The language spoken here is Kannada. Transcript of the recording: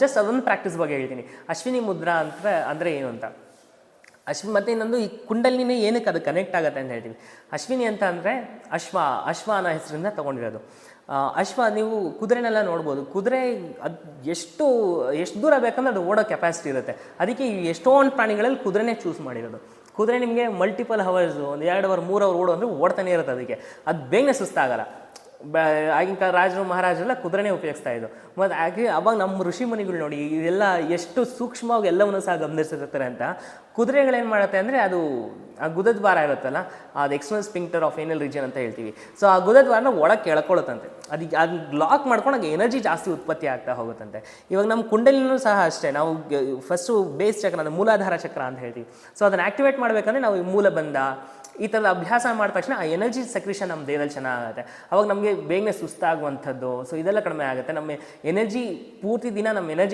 ಜಸ್ಟ್ ಅದೊಂದು ಪ್ರಾಕ್ಟೀಸ್ ಬಗ್ಗೆ ಹೇಳ್ತೀನಿ. ಅಶ್ವಿನಿ ಮುದ್ರಾ ಅಂತ ಅಂದರೆ ಏನು ಅಂತ. ಮತ್ತು ಇನ್ನೊಂದು ಈ ಕುಂಡಲಿನೇ ಏನಕ್ಕೆ ಅದು ಕನೆಕ್ಟ್ ಆಗುತ್ತೆ ಅಂತ ಹೇಳ್ತೀವಿ. ಅಶ್ವಿನಿ ಅಂತ ಅಂದರೆ ಅಶ್ವ ಅನ್ನೋ ಹೆಸರಿಂದ ತೊಗೊಂಡಿರೋದು. ಅಶ್ವ ನೀವು ಕುದುರೆನೆಲ್ಲ ನೋಡ್ಬೋದು. ಕುದುರೆ ಅದು ಎಷ್ಟು ದೂರ ಬೇಕಂದ್ರೆ ಅದು ಓಡೋ ಕೆಪಾಸಿಟಿ ಇರುತ್ತೆ. ಅದಕ್ಕೆ ಎಷ್ಟೊಂದು ಪ್ರಾಣಿಗಳಲ್ಲಿ ಕುದುರೆನೇ ಚೂಸ್ ಮಾಡಿರೋದು. ಕುದುರೆ ನಿಮಗೆ ಮಲ್ಟಿಪಲ್ ಹವರ್ಸು, ಒಂದು 2 ಅವರ್ 3 ಅವರ್ ಓಡೋ ಅಂದರೆ ಓಡ್ತಾನೆ ಇರುತ್ತೆ. ಅದಕ್ಕೆ ಅದು ಬೇಗನೆ ಸುಸ್ತಾಗಲ್ಲ. ಆಗಿನ ಕಾಲ ರಾಜರು ಮಹಾರಾಜರೆಲ್ಲ ಕುದುರೆನೇ ಉಪಯೋಗಿಸ್ತಾ ಇದ್ದು. ಮತ್ತು ಹಾಗೆ ಅವಾಗ ನಮ್ಮ ಋಷಿ ಮುನಿಗಳು ನೋಡಿ ಇದೆಲ್ಲ ಎಷ್ಟು ಸೂಕ್ಷ್ಮವಾಗಿ ಎಲ್ಲವನ್ನೂ ಸಹ ಗಮನಿಸಿರ್ತಾರೆ ಅಂತ. ಕುದುರೆಗಳೇನು ಮಾಡುತ್ತೆ ಅಂದರೆ ಅದು ಆ ಗುದದ್ವಾರ ಇರುತ್ತಲ್ಲ, ಅದು ಎಕ್ಸ್ಟರ್ನಲ್ ಸ್ಪಿಂಕ್ಟರ್ ಆಫ್ ಏನಲ್ ರೀಜನ್ ಅಂತ ಹೇಳ್ತೀವಿ. ಸೊ ಆ ಗುದದ್ವಾರನ ಒಳಗೆ ಎಳ್ಕೊಳುತ್ತಂತೆ. ಅದು ಲಾಕ್ ಮಾಡ್ಕೊಂಡಾಗ ಎನರ್ಜಿ ಜಾಸ್ತಿ ಉತ್ಪತ್ತಿ ಆಗ್ತಾ ಹೋಗುತ್ತಂತೆ. ಇವಾಗ ನಮ್ಮ ಕುಂಡಲಿನೂ ಸಹ ಅಷ್ಟೇ. ನಾವು ಫಸ್ಟು ಬೇಸ್ ಚಕ್ರ ಅಂದರೆ ಮೂಲಾಧಾರ ಚಕ್ರ ಅಂತ ಹೇಳ್ತೀವಿ. ಸೊ ಅದನ್ನು ಆ್ಯಕ್ಟಿವೇಟ್ ಮಾಡಬೇಕಂದ್ರೆ ನಾವು ಈ ಮೂಲಬಂಧ ಈ ಥರದ ಅಭ್ಯಾಸ ಮಾಡಿದ ತಕ್ಷಣ ಆ ಎನರ್ಜಿ ಸೆಕ್ರೇಷನ್ ನಮ್ಮ ದೇಹದಲ್ಲಿ ಚೆನ್ನಾಗುತ್ತೆ. ಅವಾಗ ನಮಗೆ ಬೇಗನೆ ಸುಸ್ತಾಗುವಂಥದ್ದು, ಸೊ ಇದೆಲ್ಲ ಕಡಿಮೆ ಆಗುತ್ತೆ. ನಮ್ಮ ಎನರ್ಜಿ ಪೂರ್ತಿ ದಿನ ನಮ್ಮ ಎನರ್ಜಿ